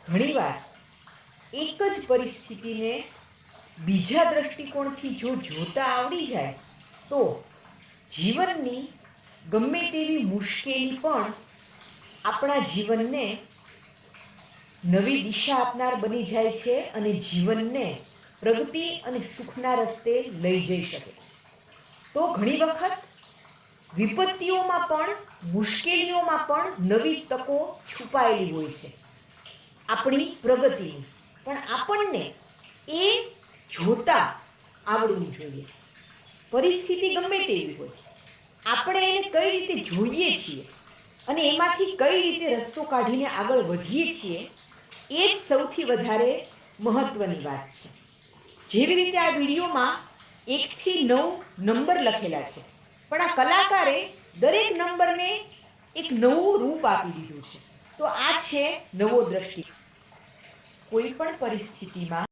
ઘણીવાર એક જ પરિસ્થિતિને બીજા દૃષ્ટિકોણથી જો જોતા આવડી જાય તો જીવનની ગમે તેવી મુશ્કેલી પણ આપણા જીવનને નવી દિશા આપનાર બની જાય છે અને જીવનને પ્રગતિ અને સુખના રસ્તે લઈ જઈ શકે છે. તો ઘણી વખત વિપત્તિઓમાં પણ, મુશ્કેલીઓમાં પણ નવી તકો છુપાયેલી હોય છે આપણી પ્રગતિની. પણ આપણને એ જોતા આવડવું જોઈએ. પરિસ્થિતિ ગમે તેવી હોય, આપણે એને કઈ રીતે જોઈએ છીએ અને એમાંથી કઈ રીતે રસ્તો કાઢીને આગળ વધીએ છીએ, એ જ સૌથી વધારે મહત્વની વાત છે. જેવી રીતે આ વિડીયોમાં 1 થી 9 નંબર લખેલા છે, પણ આ કલાકારે દરેક નંબરને એક નવું રૂપ આપી દીધું છે. તો આ છે નવો દ્રષ્ટિકોણ. કોઈ પણ પરિસ્થિતિમાં